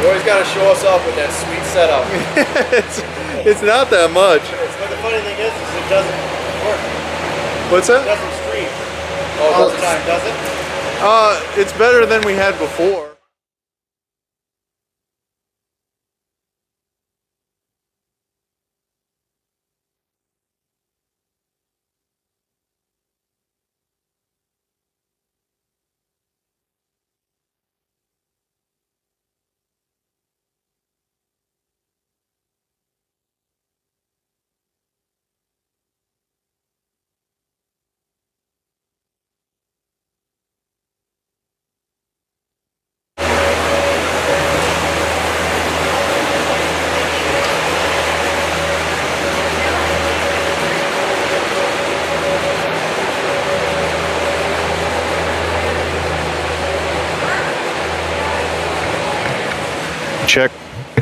You always got to show us up with that sweet setup. it's not that much. But the funny thing is it doesn't work. What's It that? doesn't stream. Oh, this time, does it? It's better than we had before.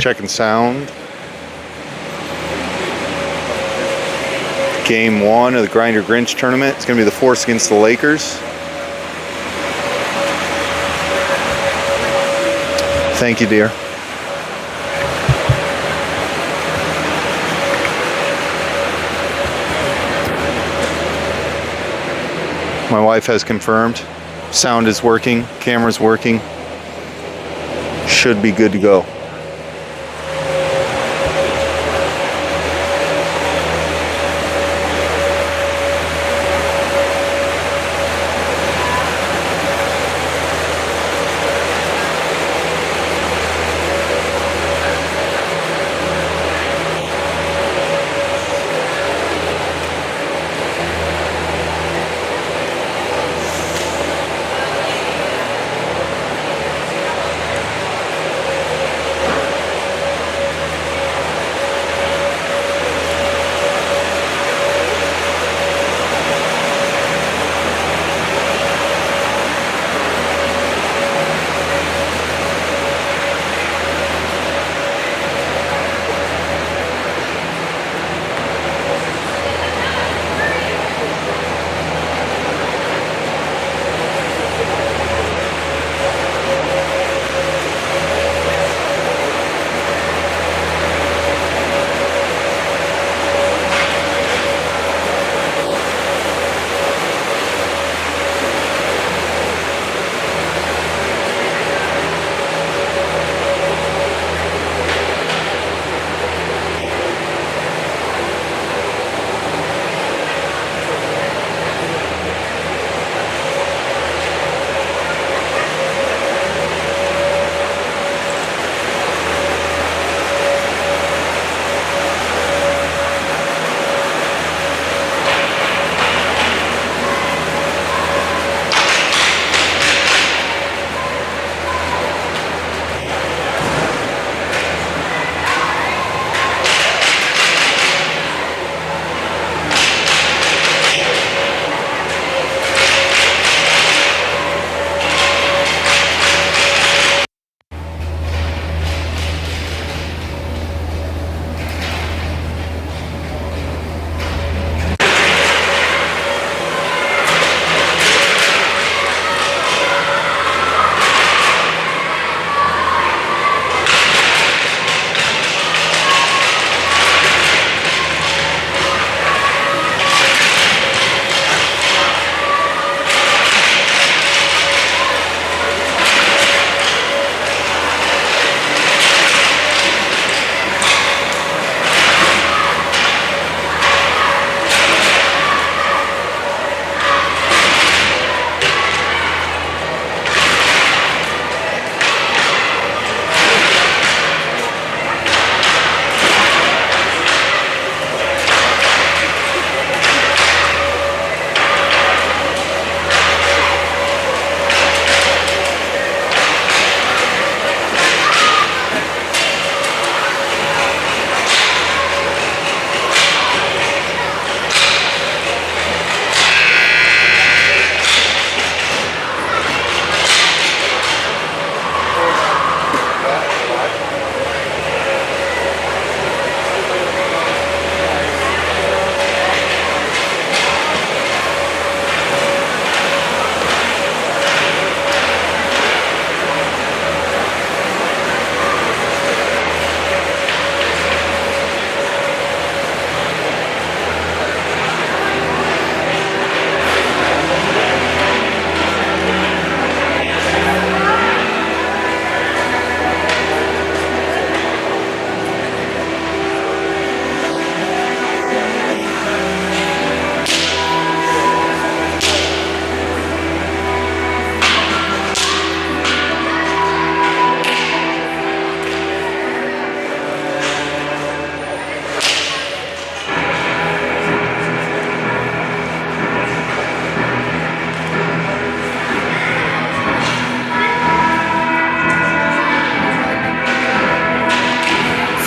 Checking sound. Game 1 of the Grinder Grinch tournament. It's going to be the Force against the Lakers. Thank you, dear. My wife has confirmed. Sound is working. Camera's working. Should be good to go.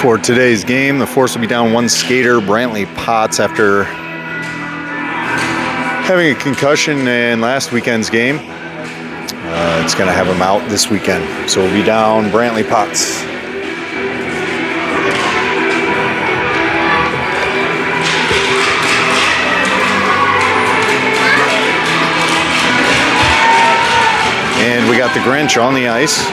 for today's game. The Force will be down one skater, Brantley Potts, after having a concussion in last weekend's game. It's going to have him out this weekend. So we'll be down Brantley Potts. And we got the Grinch on the ice.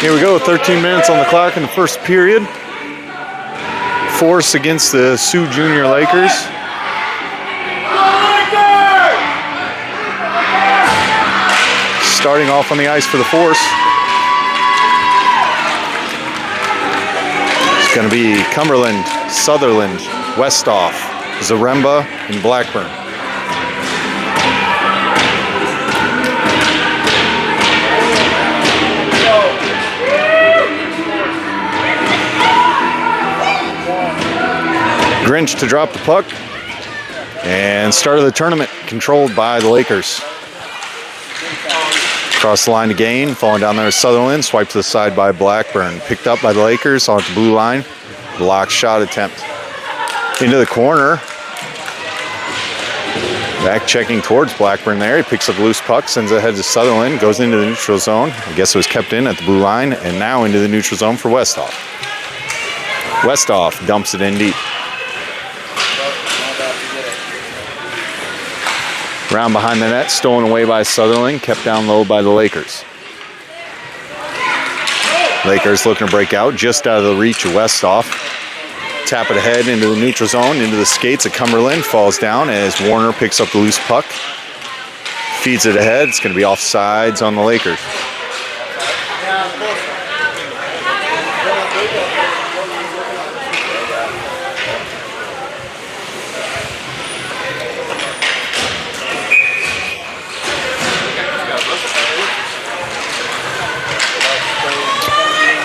Here we go, 13 minutes on the clock in the first period. Force against the Sioux Junior Lakers. Starting off on the ice for the Force. It's going to be Cumberland, Sutherland, Westhoff, Zaremba, and Blackburn. Grinch to drop the puck. And start of the tournament controlled by the Lakers. Across the line to gain, falling down there is Sutherland, swiped to the side by Blackburn. Picked up by the Lakers on the blue line. Block shot attempt. Into the corner. Back checking towards Blackburn there. He picks up a loose puck, sends it ahead to Sutherland, goes into the neutral zone. I guess it was kept in at the blue line, and now into the neutral zone for Westhoff. Westhoff dumps it in deep. Round behind the net, stolen away by Sutherland, kept down low by the Lakers. Lakers looking to break out, just out of the reach of Westhoff. Tap it ahead into the neutral zone, into the skates of Cumberland, falls down as Warner picks up the loose puck. Feeds it ahead, it's going to be offsides on the Lakers.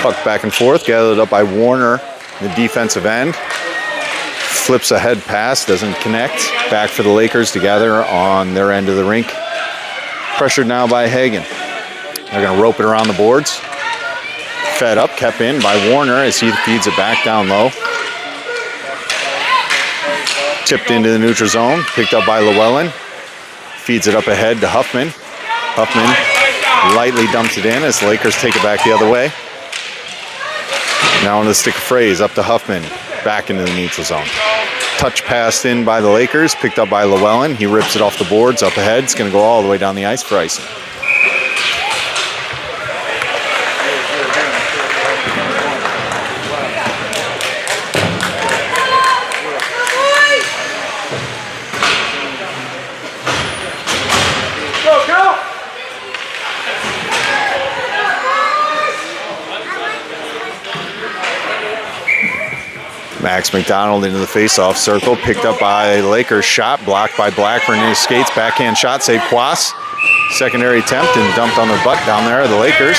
Puck back and forth, gathered up by Warner, the defensive end. Flips a head pass, doesn't connect. Back for the Lakers to gather on their end of the rink. Pressured now by Hagen. They're going to rope it around the boards. Fed up, kept in by Warner as he feeds it back down low. Tipped into the neutral zone, picked up by Llewellyn. Feeds it up ahead to Huffman. Huffman lightly dumps it in as the Lakers take it back the other way. Now on the stick of Fraze, up to Huffman, back into the neutral zone. Touch passed in by the Lakers, picked up by Llewellyn. He rips it off the boards, up ahead. It's going to go all the way down the ice for icing. Max McDonald into the face-off circle, picked up by Lakers, shot, blocked by Blackburn in his skates, backhand shot, saved Quas. Secondary attempt and dumped on their butt down there are the Lakers.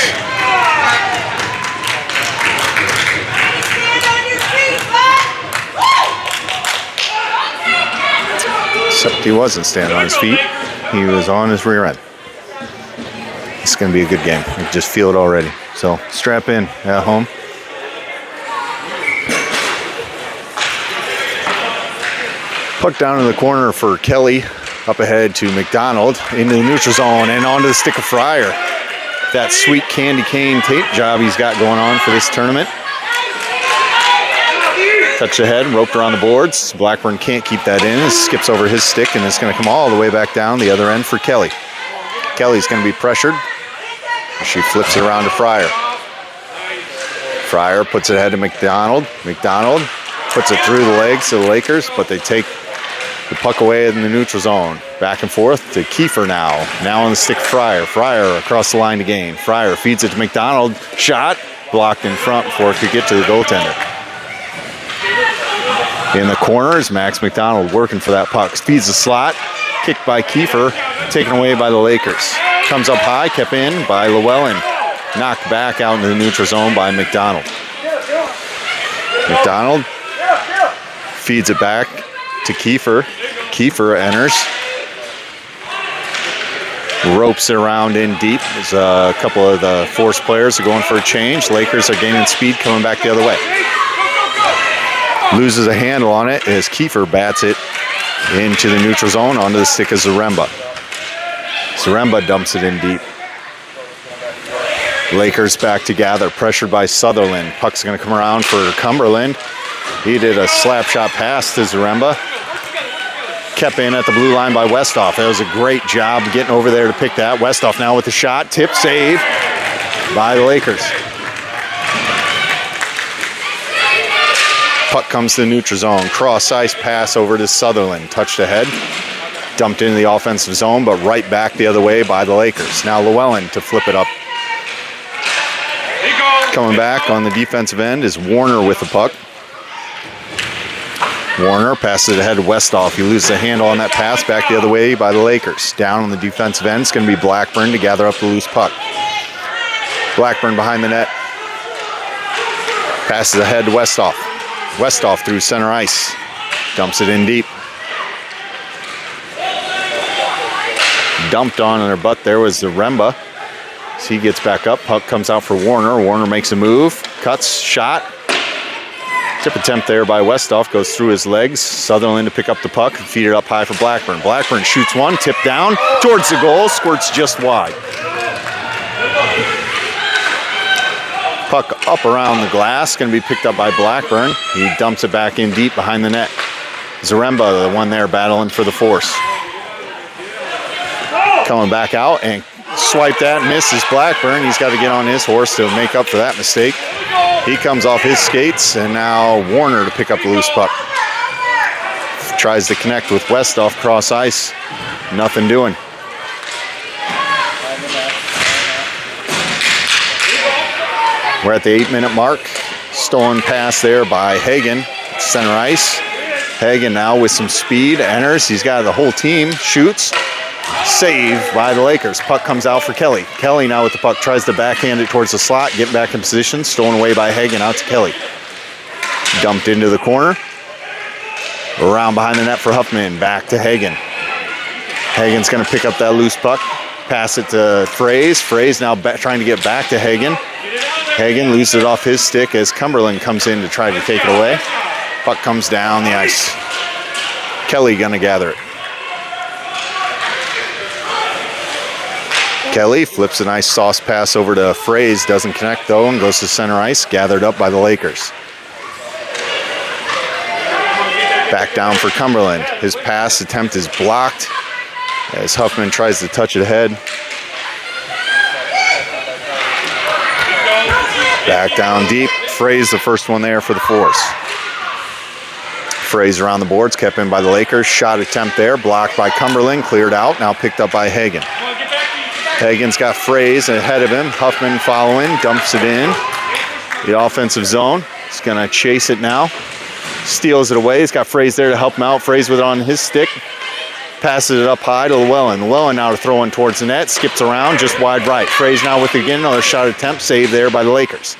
Except he wasn't standing on his feet, he was on his rear end. It's going to be a good game, you can just feel it already. So strap in at home. Puck down in the corner for Kelly, up ahead to McDonald, into the neutral zone and onto the stick of Fryer. That sweet candy cane tape job he's got going on for this tournament. Touch ahead, roped around the boards. Blackburn can't keep that in. It skips over his stick and it's going to come all the way back down the other end for Kelly. Kelly's going to be pressured. She flips it around to Fryer. Fryer puts it ahead to McDonald. McDonald puts it through the legs of the Lakers, but they take the puck away in the neutral zone. Back and forth to Kiefer now. Now on the stick, Fryer. Fryer across the line to gain. Fryer feeds it to McDonald. Shot blocked in front before it could get to the goaltender. In the corners, Max McDonald working for that puck. Feeds the slot. Kicked by Kiefer. Taken away by the Lakers. Comes up high. Kept in by Llewellyn. Knocked back out into the neutral zone by McDonald. McDonald feeds it back to Kiefer. Kiefer enters. Ropes it around in deep. There's a couple of the Force players are going for a change. Lakers are gaining speed, coming back the other way. Loses a handle on it as Kiefer bats it into the neutral zone onto the stick of Zaremba. Zaremba dumps it in deep. Lakers back together, pressured by Sutherland. Puck's going to come around for Cumberland. He did a slap shot pass to Zaremba. Kept in at the blue line by Westhoff. That was a great job getting over there to pick that. Westhoff now with the shot. Tip save by the Lakers. Puck comes to the neutral zone. Cross ice pass over to Sutherland. Touched ahead. Dumped into the offensive zone, but right back the other way by the Lakers. Now Llewellyn to flip it up. Coming back on the defensive end is Warner with the puck. Warner passes it ahead to Westhoff. He loses the handle on that pass, back the other way by the Lakers. Down on the defensive end, it's going to be Blackburn to gather up the loose puck. Blackburn behind the net. Passes ahead to Westhoff. Westhoff through center ice. Dumps it in deep. Dumped on their butt there was the Remba. So he gets back up. Puck comes out for Warner. Warner makes a move. Cuts, shot. Tip attempt there by Westhoff. Goes through his legs. Sutherland to pick up the puck. Feed it up high for Blackburn. Blackburn shoots one. Tip down towards the goal. Squirts just wide. Puck up around the glass. Going to be picked up by Blackburn. He dumps it back in deep behind the net. Zaremba, the one there battling for the force. Coming back out and swipe that, misses Blackburn. He's got to get on his horse to make up for that mistake. He comes off his skates, and now Warner to pick up the loose puck. Tries to connect with Westhoff cross ice. Nothing doing. We're at the 8-minute mark. Stolen pass there by Hagen. Center ice. Hagen now with some speed enters. He's got the whole team. Shoots. Saved by the Lakers. Puck comes out for Kelly. Kelly now with the puck tries to backhand it towards the slot. Get back in position. Stolen away by Hagen out to Kelly. Dumped into the corner. Around behind the net for Huffman. Back to Hagen. Hagen's going to pick up that loose puck. Pass it to Fraze. Fraze now trying to get back to Hagen. Hagen loses it off his stick as Cumberland comes in to try to take it away. Puck comes down the ice. Kelly going to gather it. Kelly flips a nice sauce pass over to Fraze. Doesn't connect though and goes to center ice. Gathered up by the Lakers. Back down for Cumberland. His pass attempt is blocked as Huffman tries to touch it ahead. Back down deep. Fraze the first one there for the force. Fraze around the boards, kept in by the Lakers. Shot attempt there, blocked by Cumberland, cleared out, now picked up by Hagen. Hagen's got Fraze ahead of him. Huffman following, dumps it in. The offensive zone. He's going to chase it now. Steals it away. He's got Fraze there to help him out. Fraze with it on his stick. Passes it up high to Llewellyn. Llewellyn now to throw in towards the net. Skips around, just wide right. Fraze now with again another shot attempt. Saved there by the Lakers.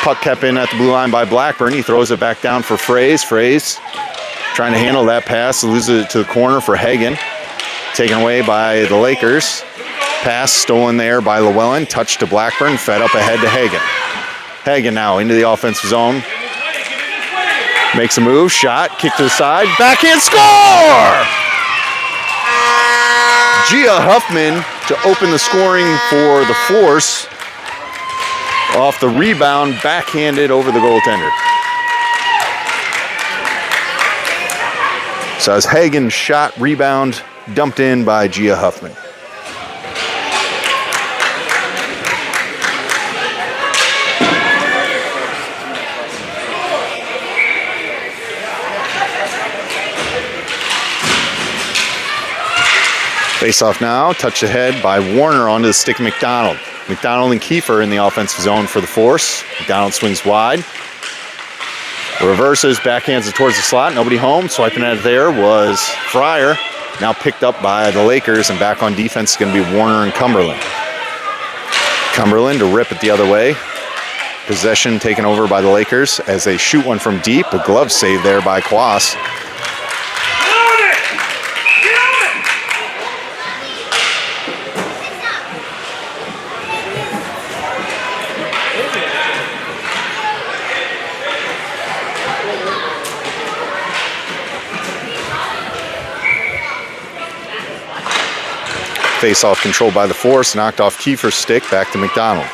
Puck kept in at the blue line by Blackburn. He throws it back down for Fraze. Fraze trying to handle that pass. Loses it to the corner for Hagen. Taken away by the Lakers. Pass stolen there by Llewellyn. Touch to Blackburn. Fed up ahead to Hagen. Hagen now into the offensive zone. Makes a move. Shot. Kick to the side. Backhand score! Gia Huffman to open the scoring for the force. Off the rebound. Backhanded over the goaltender. So as Hagen shot, rebound, dumped in by Gia Huffman. Face off now, touched ahead by Warner onto the stick of McDonald. McDonald and Kiefer in the offensive zone for the force. McDonald swings wide. Reverses, backhands it towards the slot. Nobody home. Swiping at it there was Fryer. Now picked up by the Lakers, and back on defense is going to be Warner and Cumberland. Cumberland to rip it the other way. Possession taken over by the Lakers as they shoot one from deep. A glove save there by Quas. Face-off controlled by the force, knocked off Kiefer's stick, back to McDonald.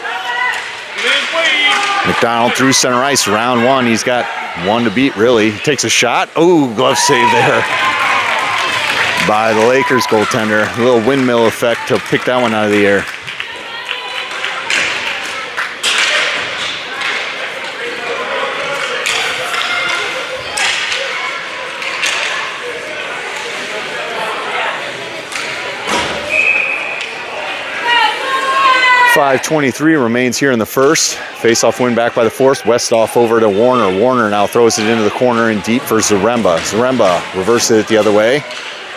McDonald through center ice, round one. He's got one to beat, really. He takes a shot. Oh, glove save there by the Lakers goaltender. A little windmill effect to pick that one out of the air. 5:23 remains here in the first. Face-off win back by the Force. Westhoff over to Warner. Warner now throws it into the corner and deep for Zaremba. Zaremba reverses it the other way.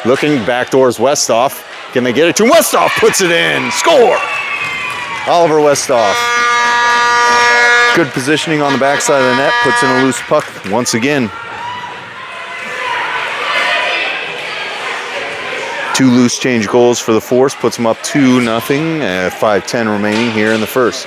Looking, backdoors Westhoff. Can they get it to him? Westhoff puts it in. Score! Oliver Westhoff. Good positioning on the backside of the net. Puts in a loose puck once again. 2 loose change goals for the Force. Puts them up 2-0. 5:10 remaining here in the first.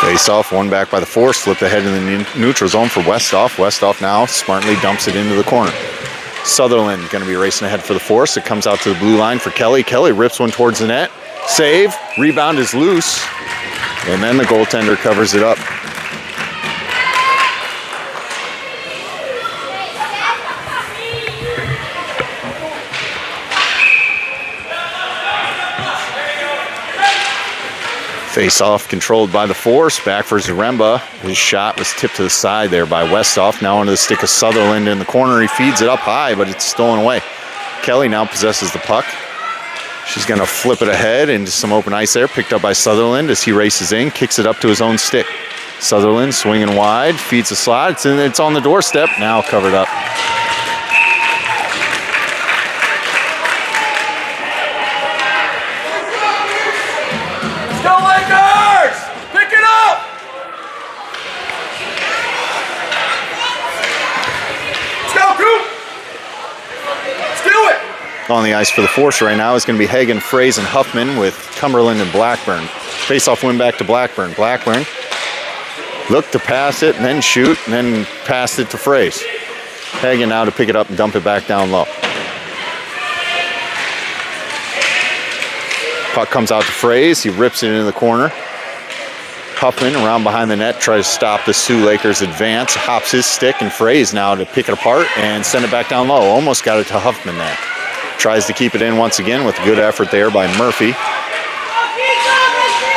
Face-off, one back by the Force, flipped ahead in the neutral zone for Westhoff. Westhoff now smartly dumps it into the corner. Sutherland going to be racing ahead for the Force. It comes out to the blue line for Kelly. Kelly rips one towards the net. Save. Rebound is loose. And then the goaltender covers it up. Face-off controlled by the Force. Back for Zaremba. His shot was tipped to the side there by Westhoff. Now onto the stick of Sutherland in the corner. He feeds it up high, but it's stolen away. Kelly now possesses the puck. She's going to flip it ahead into some open ice there. Picked up by Sutherland as he races in. Kicks it up to his own stick. Sutherland swinging wide. Feeds the slot. It's on the doorstep. Now covered up. On the ice for the Force right now is going to be Hagen, Fraze, and Huffman with Cumberland and Blackburn. Face-off win back to Blackburn. Blackburn looked to pass it and then shoot and then pass it to Fraze. Hagen now to pick it up and dump it back down low. Puck comes out to Fraze. He rips it into the corner. Huffman around behind the net tries to stop the Sioux Lakers advance. Hops his stick and Fraze now to pick it apart and send it back down low. Almost got it to Huffman there. Tries to keep it in once again with a good effort there by Murphy.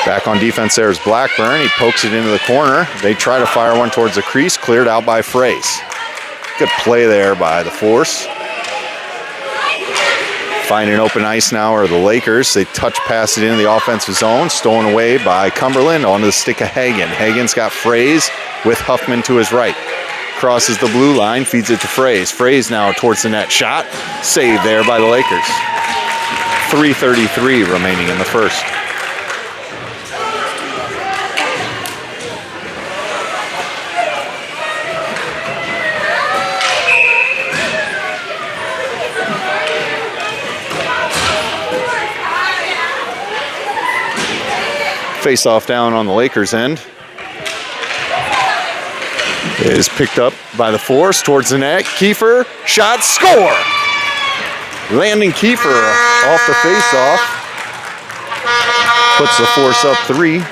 Back on defense there is Blackburn. He pokes it into the corner. They try to fire one towards the crease, cleared out by Fraze. Good play there by the Force. Finding open ice now are the Lakers. They touch pass it into the offensive zone, stolen away by Cumberland onto the stick of Hagen. Hagen's got Fraze with Huffman to his right. Crosses the blue line, feeds it to Fraze. Fraze now towards the net. Shot. Saved there by the Lakers. 3:33 remaining in the first. Face off down on the Lakers end. Is picked up by the Force towards the net. Kiefer, shot, score! Landon Kiefer off the face-off. Puts the Force up 3.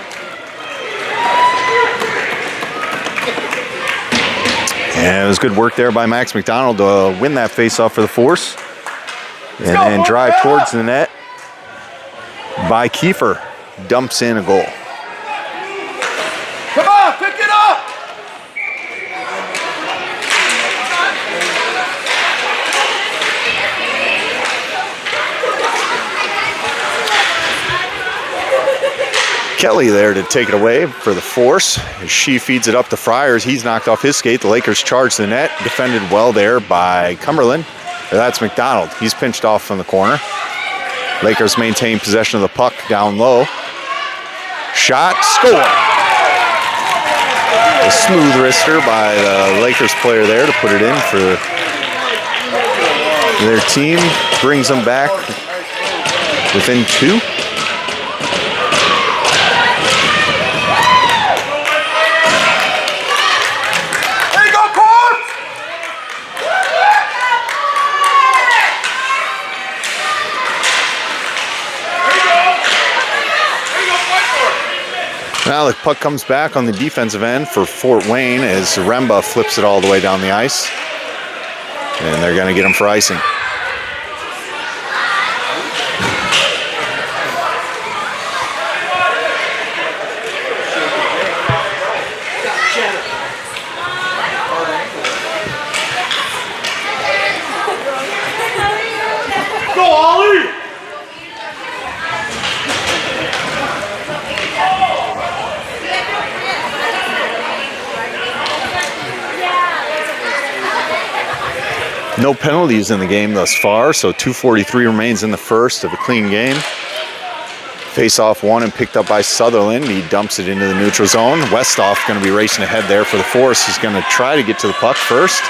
And it was good work there by Max McDonald to win that face-off for the Force. And then drive towards the net by Kiefer. Dumps in a goal. Come on, pick it up! Kelly there to take it away for the Force. As she feeds it up to Friars. He's knocked off his skate. The Lakers charge the net. Defended well there by Cumberland. That's McDonald. He's pinched off from the corner. Lakers maintain possession of the puck down low. Shot, score. A smooth wrister by the Lakers player there to put it in for their team. Brings them back within 2. Now the puck comes back on the defensive end for Fort Wayne as Zaremba flips it all the way down the ice. And they're going to get him for icing. No penalties in the game thus far, so 2:43 remains in the first of a clean game. Face-off won and picked up by Sutherland. He dumps it into the neutral zone. Westhoff going to be racing ahead there for the force. He's going to try to get to the puck first.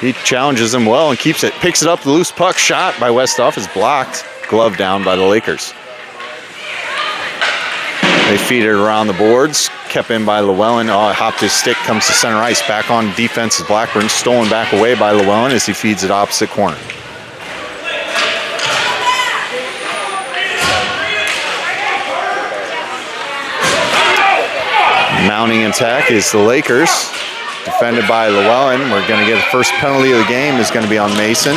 He challenges him well and keeps it. Picks it up. The loose puck shot by Westhoff is blocked. Glove down by the Lakers. They feed it around the boards. Kept in by Llewellyn. Oh, hopped his stick. Comes to center ice. Back on defense is Blackburn. Stolen back away by Llewellyn as he feeds it opposite corner. Mounting attack is the Lakers. Defended by Llewellyn. We're going to get the first penalty of the game is going to be on Mason.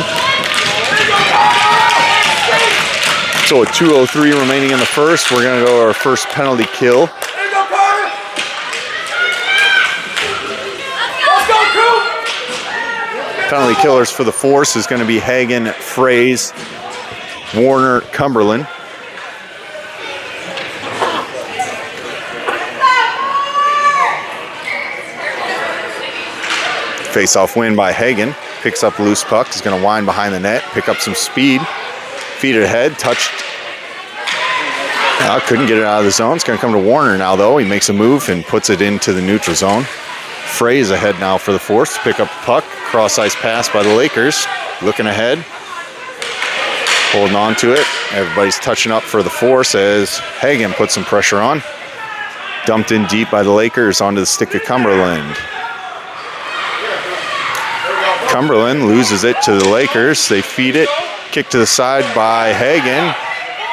So with 2:03 remaining in the first, we're going to go our first penalty kill. Penalty killers for the force is going to be Hagen, Fraze, Warner, Cumberland. Face-off win by Hagen. Picks up loose puck. He's going to wind behind the net, pick up some speed. Feed it ahead, touched. Couldn't get it out of the zone. It's going to come to Warner now, though. He makes a move and puts it into the neutral zone. Fraze ahead now for the force to pick up the puck. Cross-ice pass by the Lakers. Looking ahead. Holding on to it. Everybody's touching up for the force as Hagen puts some pressure on. Dumped in deep by the Lakers onto the stick of Cumberland. Cumberland loses it to the Lakers. They feed it. Kick to the side by Hagen.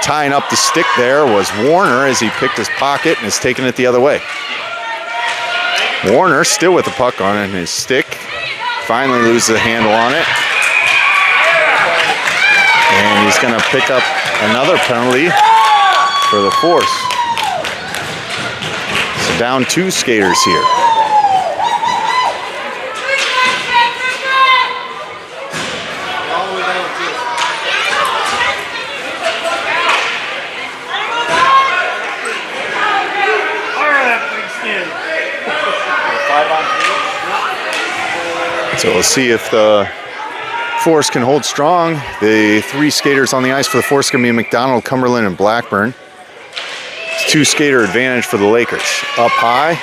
Tying up the stick there was Warner as he picked his pocket and is taking it the other way. Warner still with the puck on his stick. Finally loses the handle on it. And he's going to pick up another penalty for the force. So down 2 skaters here. So we'll see if the force can hold strong. The 3 skaters on the ice for the force can be McDonald, Cumberland, and Blackburn. It's 2 skater advantage for the Lakers. Up high.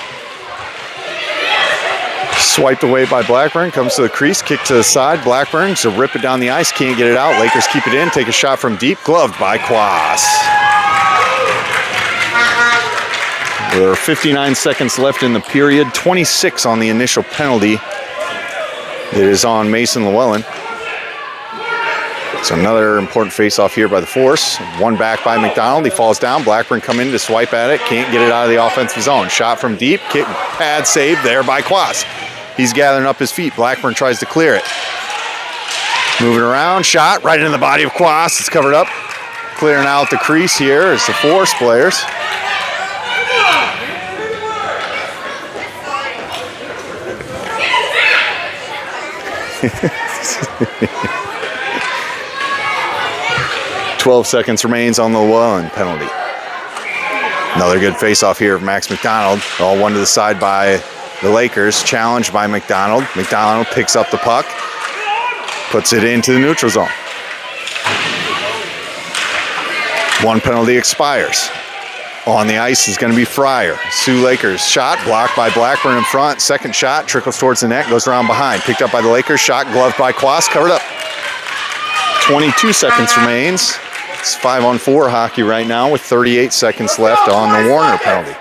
Swiped away by Blackburn. Comes to the crease. Kick to the side. Blackburn to rip it down the ice. Can't get it out. Lakers keep it in. Take a shot from deep. Gloved by Quas. There are 59 seconds left in the period. 26 on the initial penalty. It is on Mason Llewellyn. So another important face-off here by the force. One back by McDonald. He falls down. Blackburn come in to swipe at it. Can't get it out of the offensive zone. Shot from deep. Kick, pad save there by Quas. He's gathering up his feet. Blackburn tries to clear it. Moving around. Shot right into the body of Quas. It's covered up. Clearing out the crease here is the force players. "12 seconds remains on the Llewellyn penalty." Another good face-off here of Max McDonald. All one to the side by the Lakers. Challenged by McDonald. McDonald picks up the puck. Puts it into the neutral zone. 1 penalty expires. On the ice is going to be Fryer. Sioux Lakers shot, blocked by Blackburn in front. Second shot, trickles towards the net, goes around behind. Picked up by the Lakers, shot gloved by Quas, covered up. 22 seconds remains. It's 5-on-4 hockey right now with 38 seconds left on the Warner penalty.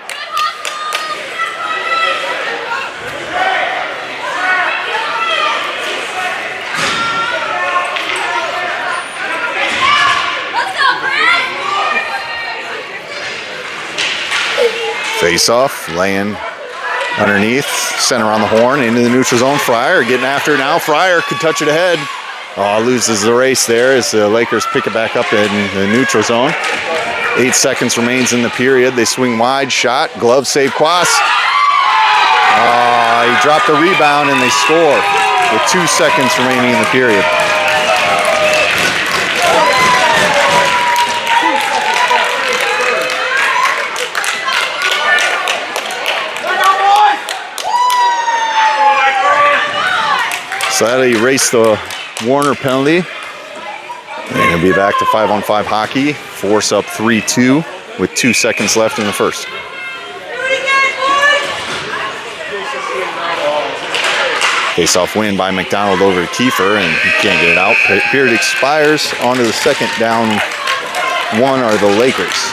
Face-off, laying underneath, center on the horn, into the neutral zone. Fryer getting after it now. Fryer could touch it ahead. Oh, loses the race there as the Lakers pick it back up in the neutral zone. 8 seconds remains in the period. They swing wide, shot, glove save Quas. He dropped the rebound and they score with 2 seconds remaining in the period. So that'll erase the Warner penalty. And it'll be back to 5-on-5 hockey. Force up 3-2 with 2 seconds left in the first. Face-off win by McDonald over to Kiefer, and he can't get it out. Period expires. On to the second. Down one are the Lakers.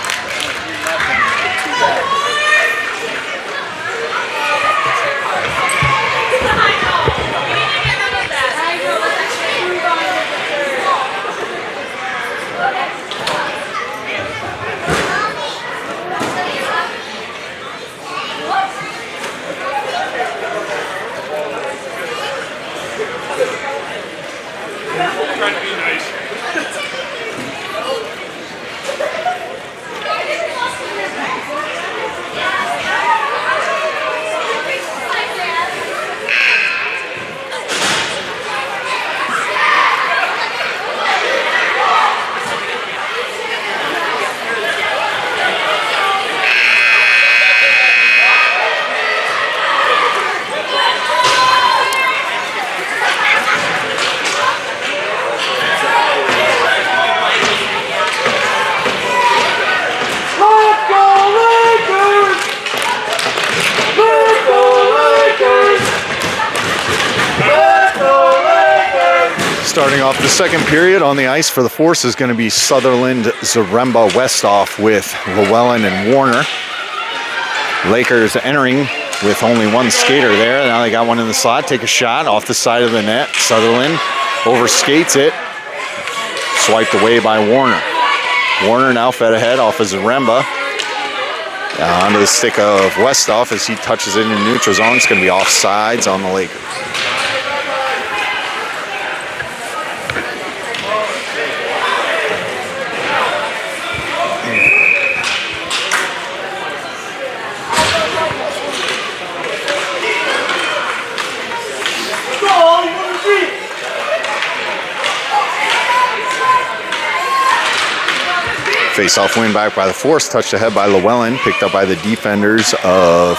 Trying to be nice. Starting off the second period on the ice for the Force is going to be Sutherland, Zaremba, Westhoff with Llewellyn and Warner. Lakers entering with only one skater there. Now they got one in the slot. Take a shot off the side of the net. Sutherland overskates it. Swiped away by Warner. Warner now fed ahead off of Zaremba. Now onto the stick of Westhoff as he touches it in the neutral zone. It's going to be offsides on the Lakers. Face-off win back by the Force, touched ahead by Llewellyn, picked up by the defenders of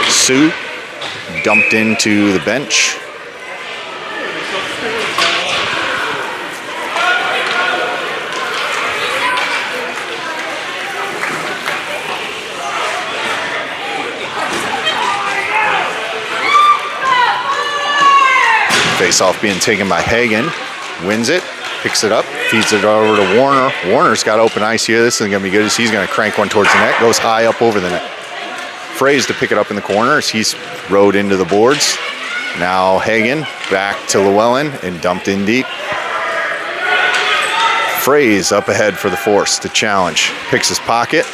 Sioux, dumped into the bench. Face-off being taken by Hagen, wins it. Picks it up, feeds it over to Warner. Warner's got open ice here. This isn't going to be good as he's going to crank one towards the net. Goes high up over the net. Fraze to pick it up in the corner as he's rode into the boards. Now Hagen back to Llewellyn and dumped in deep. Fraze up ahead for the Force to challenge. Picks his pocket.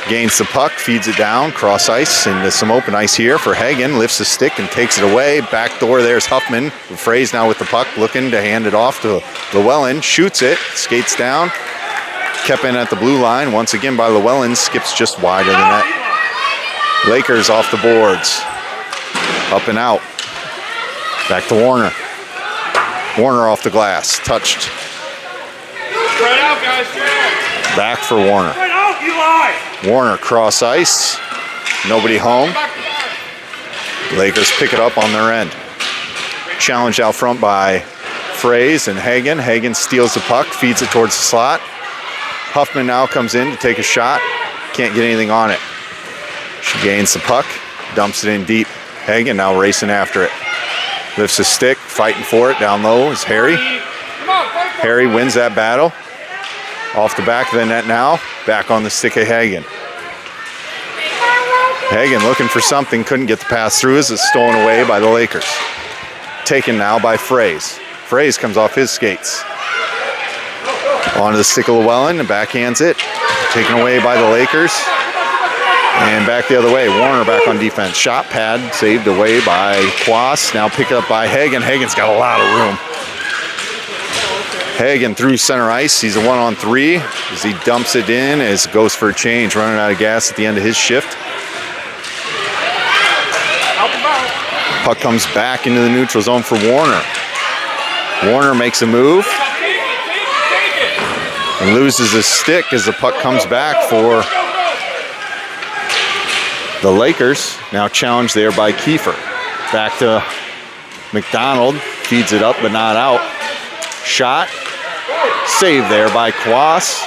Gains the puck, feeds it down, cross ice into some open ice here for Hagen. Lifts the stick and takes it away. Back door, there's Huffman. Fraze now with the puck, looking to hand it off to Llewellyn. Shoots it, skates down. Kept in at the blue line. Once again by Llewellyn, skips just wide of the net. Lakers off the boards. Up and out. Back to Warner. Warner off the glass, touched. Spread out, guys. Spread out. Back for Warner. Spread out, Eli. Warner cross ice. Nobody home. Lakers pick it up on their end. Challenged out front by Fraze and Hagen. Hagen steals the puck, feeds it towards the slot. Huffman now comes in to take a shot. Can't get anything on it. She gains the puck, dumps it in deep. Hagen now racing after it. Lifts his stick, fighting for it. Down low is Harry. Harry wins that battle. Off the back of the net now. Back on the stick of Hagen. Hagen looking for something. Couldn't get the pass through as it's stolen away by the Lakers. Taken now by Fraze. Fraze comes off his skates. Onto the stick of Llewellyn and backhands it. Taken away by the Lakers. And back the other way. Warner back on defense. Shot pad saved away by Quas. Now picked up by Hagen. Hagen's got a lot of room. Hagen through center ice. He's a 1-on-3 as he dumps it in as it goes for a change. Running out of gas at the end of his shift. Puck comes back into the neutral zone for Warner. Warner makes a move. And loses his stick as the puck comes back for the Lakers. Now challenged there by Kiefer. Back to McDonald feeds it up but not out. Shot. Save there by Quas.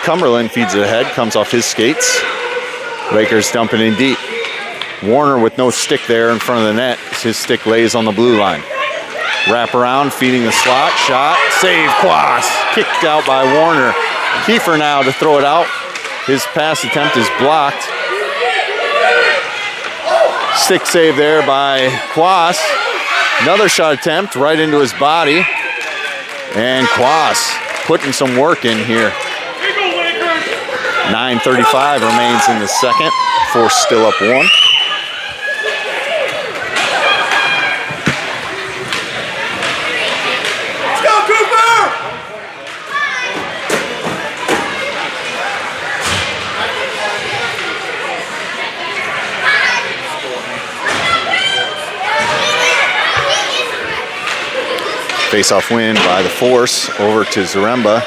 Cumberland feeds it ahead, comes off his skates. Lakers dumping in deep. Warner with no stick there in front of the net. His stick lays on the blue line. Wrap around, feeding the slot. Shot. Save Quas. Kicked out by Warner. Kiefer now to throw it out. His pass attempt is blocked. Stick save there by Quas. Another shot attempt right into his body. And Quas putting some work in here. 9:35 remains in the second. Force still up 1. Let's go, Cooper! Face-off win by the Force over to Zaremba.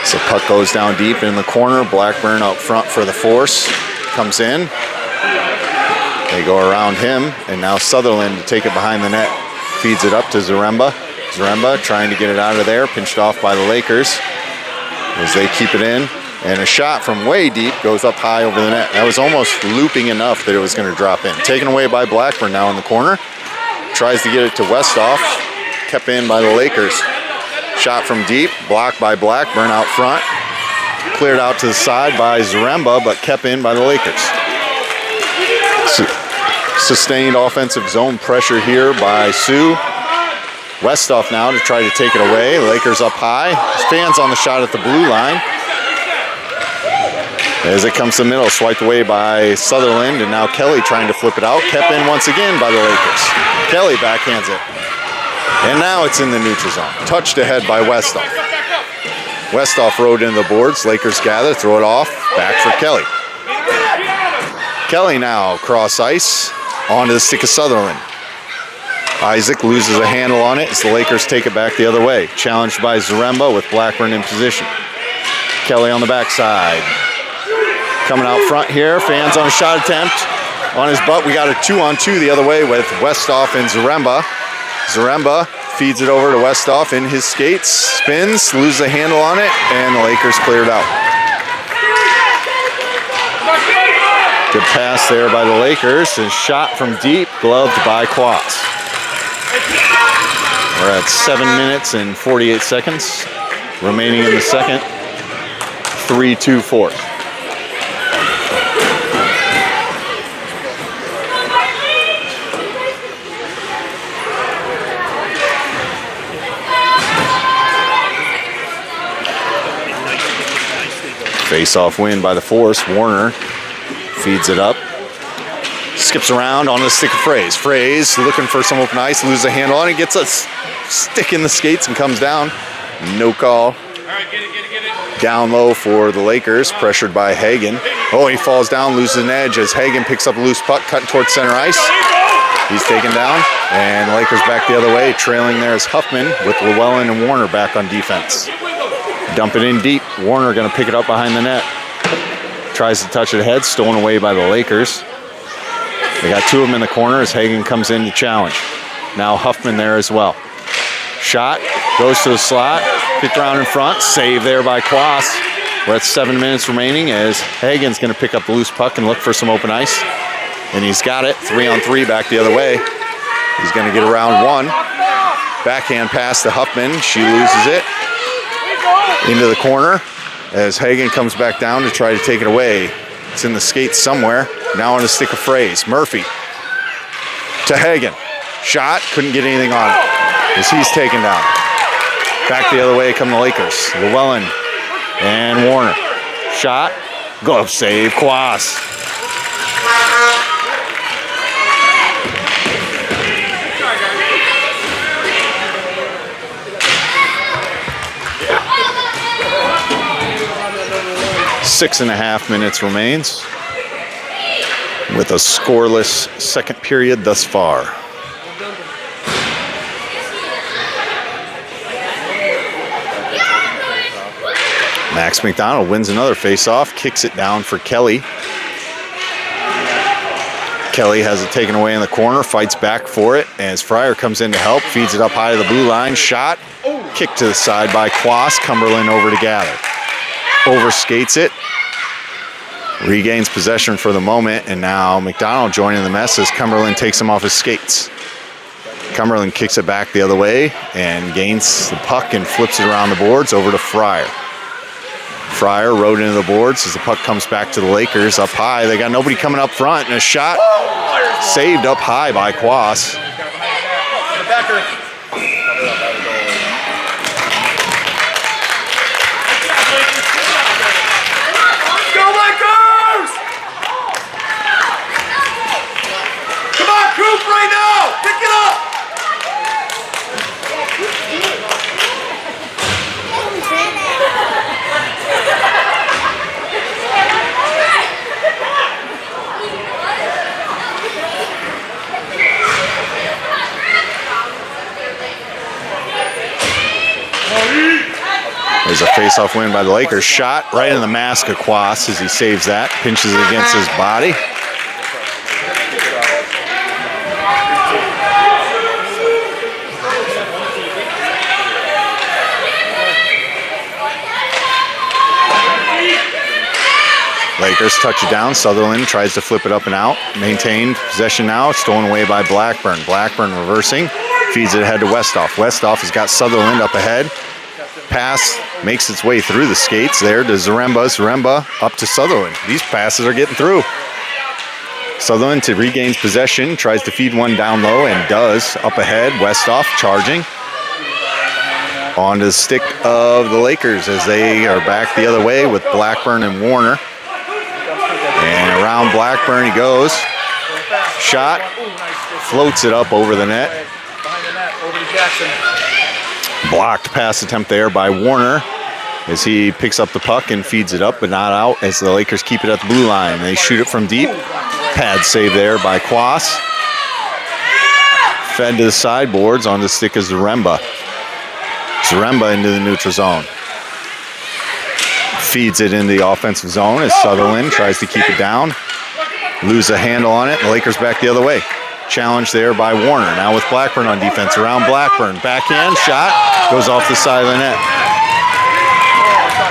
So puck goes down deep in the corner. Blackburn out front for the Force. Comes in. They go around him. And now Sutherland to take it behind the net. Feeds it up to Zaremba. Zaremba trying to get it out of there. Pinched off by the Lakers as they keep it in. And a shot from way deep goes up high over the net. That was almost looping enough that it was going to drop in. Taken away by Blackburn now in the corner. Tries to get it to Westhoff. Kept in by the Lakers. Shot from deep, blocked by Blackburn out front. Cleared out to the side by Zaremba, but kept in by the Lakers. Sustained offensive zone pressure here by Sioux. Westhoff now to try to take it away. Lakers up high. Fans on the shot at the blue line. As it comes to the middle, swiped away by Sutherland, and now Kelly trying to flip it out. Kept in once again by the Lakers. Kelly backhands it. And now it's in the neutral zone. Touched ahead by Westhoff. Westhoff rode into the boards. Lakers gather, throw it off. Back for Kelly. Kelly now cross ice onto the stick of Sutherland. Isaac loses a handle on it as the Lakers take it back the other way. Challenged by Zaremba with Blackburn in position. Kelly on the backside. Coming out front here. Fans on a shot attempt. On his butt, we got a 2-on-2 the other way with Westhoff and Zaremba. Zaremba feeds it over to Westhoff in his skates, spins, loses a handle on it, and the Lakers cleared out. Good pass there by the Lakers, and shot from deep, gloved by Quas. We're at 7 minutes and 48 seconds remaining in the second. 3-2 fourth. Face-off win by the Force. Warner feeds it up. Skips around on the stick of Fraze. Fraze looking for some open ice, loses a handle on it, gets a stick in the skates and comes down. No call. All right, get it. Down low for the Lakers, pressured by Hagen. Oh, he falls down, loses an edge as Hagen picks up a loose puck, cutting towards center ice. He's taken down, and Lakers back the other way. Trailing there is Huffman with Llewellyn and Warner back on defense. Dump it in deep. Warner going to pick it up behind the net. Tries to touch it ahead, stolen away by the Lakers. They got two of them in the corner as Hagen comes in to challenge. Now Huffman there as well. Shot, goes to the slot, kicked around in front, save there by Quas. We're at 7 minutes remaining as Hagen's going to pick up the loose puck and look for some open ice. And he's got it, 3-on-3 back the other way. He's going to get around one. Backhand pass to Huffman, she loses it. Into the corner as Hagen comes back down to try to take it away. It's in the skates somewhere. Now on the stick of Fraze. Murphy to Hagen. Shot, couldn't get anything on it as he's taken down. Back the other way come the Lakers. Llewellyn and Warner. Shot, glove save, Quas. Six and a half minutes remains with a scoreless second period thus far. Max McDonald wins another faceoff, kicks it down for Kelly. Kelly has it taken away in the corner, fights back for it as Fryer comes in to help, feeds it up high to the blue line, shot, kick to the side by Quas, Cumberland over to gather. Overskates it, regains possession for the moment, and now McDonald joining the mess as Cumberland takes him off his skates. Cumberland kicks it back the other way and gains the puck and flips it around the boards over to Fryer. Fryer rode into the boards as the puck comes back to the Lakers up high. They got nobody coming up front, and a shot saved up high by Quas. Go Lakers! Come on, Coop, right now! Pick it up! There's a face-off win by the Lakers. Shot right in the mask of Quas as he saves that. Pinches it against his body. Lakers touch it down. Sutherland tries to flip it up and out. Maintained possession now. Stolen away by Blackburn. Blackburn reversing. Feeds it ahead to Westhoff. Westhoff has got Sutherland up ahead. Pass makes its way through the skates there to Zaremba. Zaremba up to Sutherland. These passes are getting through. Sutherland to regains possession. Tries to feed one down low and does. Up ahead. Westhoff charging. Onto the stick of the Lakers as they are back the other way with Blackburn and Warner. And around Blackburn he goes. Shot. Floats it up over the net. Behind the net, over to Jackson. Blocked pass attempt there by Warner as he picks up the puck and feeds it up, but not out as the Lakers keep it at the blue line. They shoot it from deep. Pad save there by Quas. Fed to the sideboards on the stick of Zaremba. Zaremba into the neutral zone. Feeds it into the offensive zone as Sutherland tries to keep it down. Lose a handle on it. The Lakers back the other way. Challenge there by Warner. Now with Blackburn on defense. Around Blackburn. Backhand shot. Goes off the side of the net.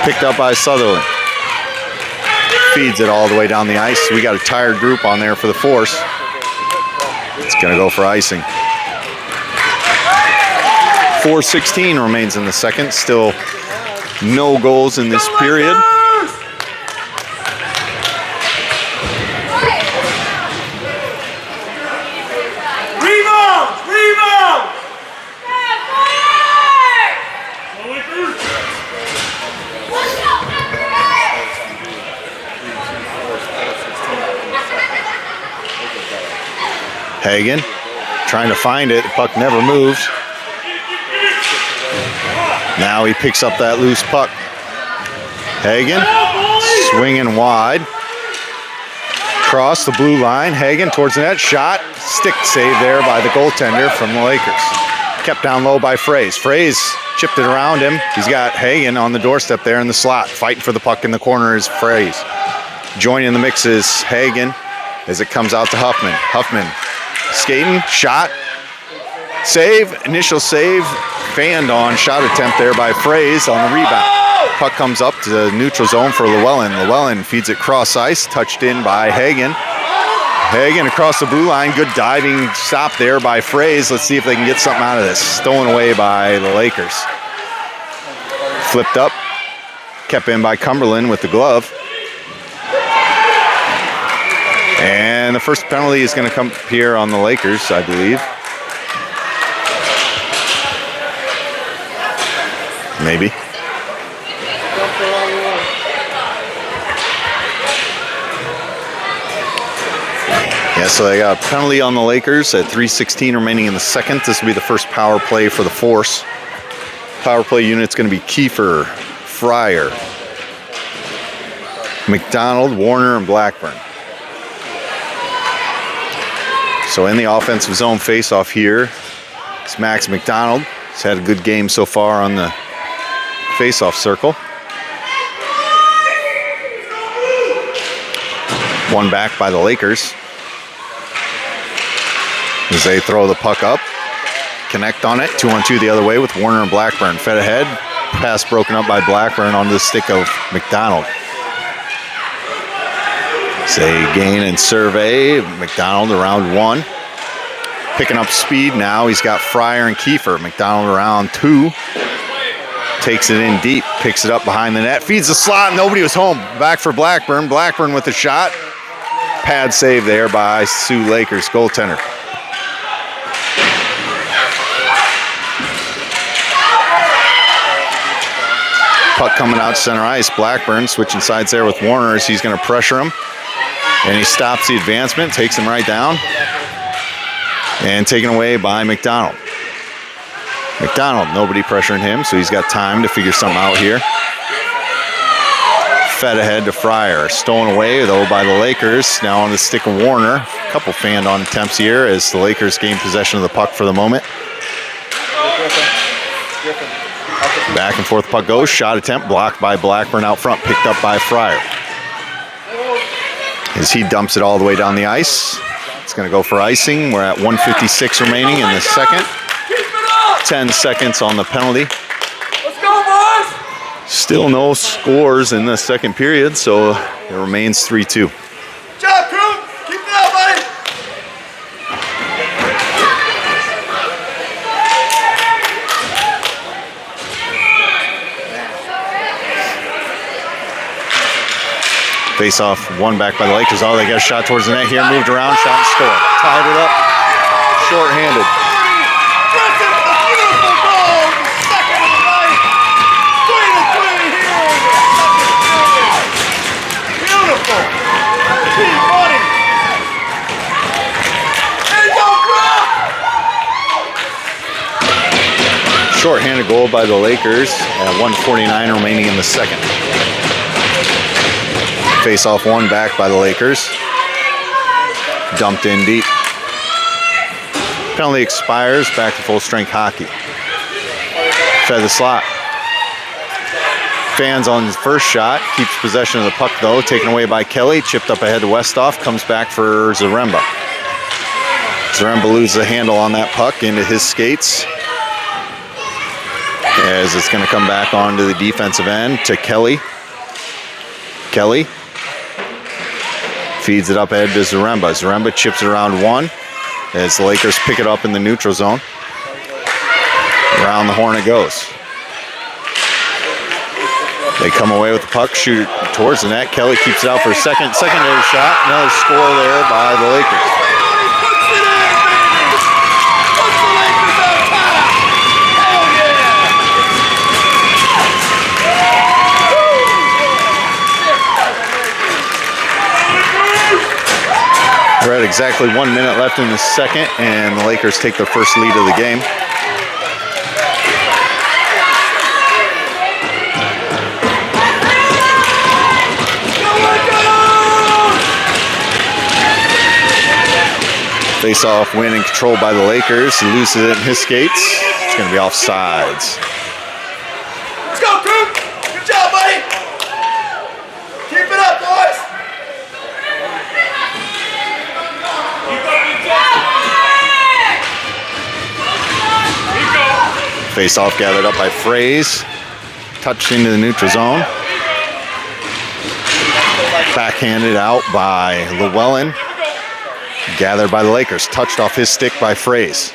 Picked up by Sutherland. Feeds it all the way down the ice. We got a tired group on there for the force. It's going to go for icing. 4:16 remains in the second. Still no goals in this period. Hagen trying to find it. The puck never moves. Now he picks up that loose puck. Hagen swinging wide. Across the blue line. Hagen towards the net. Shot. Stick save there by the goaltender from the Lakers. Kept down low by Fraze. Fraze chipped it around him. He's got Hagen on the doorstep there in the slot. Fighting for the puck in the corner is Fraze. Joining the mix is Hagen as it comes out to Huffman. Huffman skating, shot, save, initial save, fanned on, shot attempt there by Fraze on the rebound. Puck comes up to the neutral zone for Llewellyn. Llewellyn feeds it cross ice, touched in by Hagen. Hagen across the blue line, good diving stop there by Fraze. Let's see if they can get something out of this. Stolen away by the Lakers. Flipped up, kept in by Cumberland with the glove. And the first penalty is going to come here on the Lakers, I believe. Maybe. Yeah, so they got a penalty on the Lakers at 3:16 remaining in the second. This will be the first power play for the Force. Power play unit's going to be Kiefer, Fryer, McDonald, Warner, and Blackburn. So in the offensive zone face-off here, it's Max McDonald. He's had a good game so far on the face-off circle. One back by the Lakers. As they throw the puck up. Connect on it. 2-on-2 the other way with Warner and Blackburn. Fed ahead. Pass broken up by Blackburn onto the stick of McDonald. Say gain and survey. McDonald around 1. Picking up speed now. He's got Fryer and Kiefer. McDonald around 2. Takes it in deep. Picks it up behind the net. Feeds the slot. Nobody was home. Back for Blackburn. Blackburn with the shot. Pad save there by Sioux Lakers goaltender. Puck coming out center ice. Blackburn switching sides there with Warner as he's going to pressure him. And he stops the advancement, takes him right down. And taken away by McDonald. McDonald, nobody pressuring him, so he's got time to figure something out here. Fed ahead to Fryer. Stolen away, though, by the Lakers. Now on the stick of Warner. A couple fanned on attempts here as the Lakers gain possession of the puck for the moment. Back and forth puck goes. Shot attempt blocked by Blackburn out front. Picked up by Fryer. As he dumps it all the way down the ice. It's going to go for icing. We're at 1:56 remaining in the second. 10 seconds on the penalty. Let's go, boys! Still no scores in the second period, so it remains 3-2. Good job, crew! Keep it up, buddy! Face off, one back by the Lakers. Oh, they got a shot towards the net here. Moved around, shot and score. Tied it up. Short-handed. Griffin, a beautiful goal! The second of the night! 3-3 here in the second period! Beautiful! Team buddy! There you go, Griff! Short-handed goal by the Lakers at 1:49 remaining in the second. Face off one back by the Lakers. Dumped in deep. Penalty expires, back to full strength hockey. Fed the slot. Fans on his first shot, keeps possession of the puck though, taken away by Kelly, chipped up ahead to Westhoff, comes back for Zaremba. Zaremba loses the handle on that puck into his skates. As it's going to come back onto the defensive end to Kelly. Kelly feeds it up ahead to Zaremba. Zaremba chips it around 1 as the Lakers pick it up in the neutral zone. Around the horn it goes. They come away with the puck, shoot it towards the net. Kelly keeps it out for a second. Secondary shot. Another score there by the Lakers. Puts it in, baby! Puts the Lakers on top! Hell yeah! We're at exactly 1 minute left in the second, and the Lakers take their first lead of the game. Face-off win and control by the Lakers. He loses it in his skates. It's going to be off sides. Let's go, crew! Good job, buddy! Keep it up, boys! Face-off gathered up by Fraze. Touched into the neutral zone. Backhanded out by Llewellyn. Gathered by the Lakers. Touched off his stick by Fraze.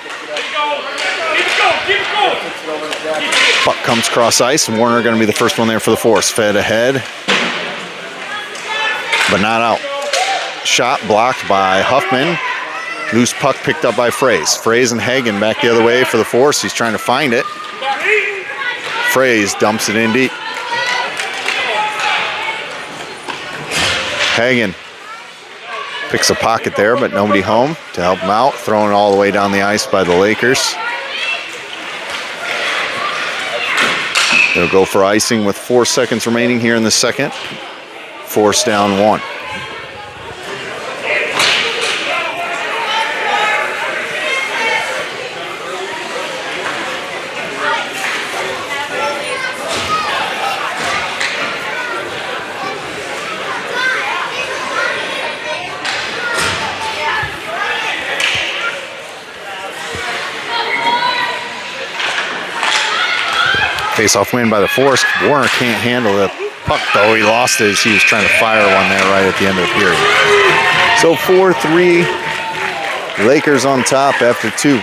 Puck comes cross ice, and Warner going to be the first one there for the Force. Fed ahead, but not out. Shot blocked by Huffman. Loose puck picked up by Fraze. Fraze and Hagen back the other way for the Force. He's trying to find it. Fraze dumps it in deep. Hagen picks a pocket there, but nobody home to help him out. Thrown all the way down the ice by the Lakers. They'll go for icing with 4 seconds remaining here in the second. Force down 1. Face-off win by the Force. Warner can't handle the puck, though. He lost it as he was trying to fire one there right at the end of the period. So 4-3, Lakers on top after 2.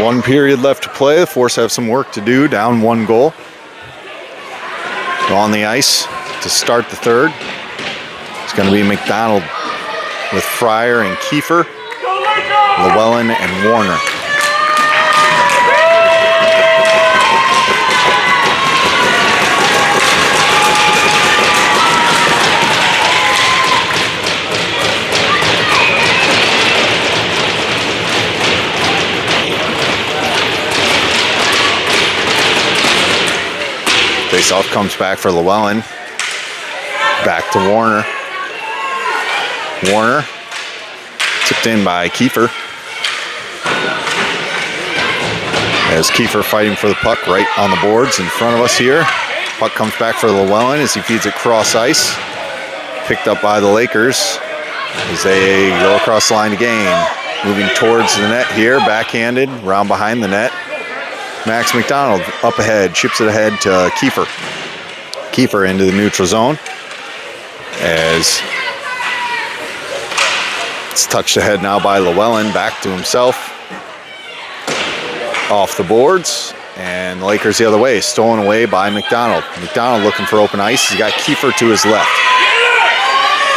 One period left to play. The Force have some work to do, down 1 goal. On the ice to start the third. It's going to be McDonald with Fryer and Kiefer, Llewellyn and Warner. Face-off comes back for Llewellyn. Back to Warner. Warner tipped in by Kiefer. As Kiefer fighting for the puck right on the boards in front of us here. Puck comes back for Llewellyn as he feeds it cross ice. Picked up by the Lakers as they go across the line to gain. Moving towards the net here, backhanded, round behind the net. Max McDonald up ahead, chips it ahead to Kiefer. Kiefer into the neutral zone as it's touched ahead now by Llewellyn, back to himself. Off the boards, and the Lakers the other way, stolen away by McDonald. McDonald looking for open ice. He's got Kiefer to his left.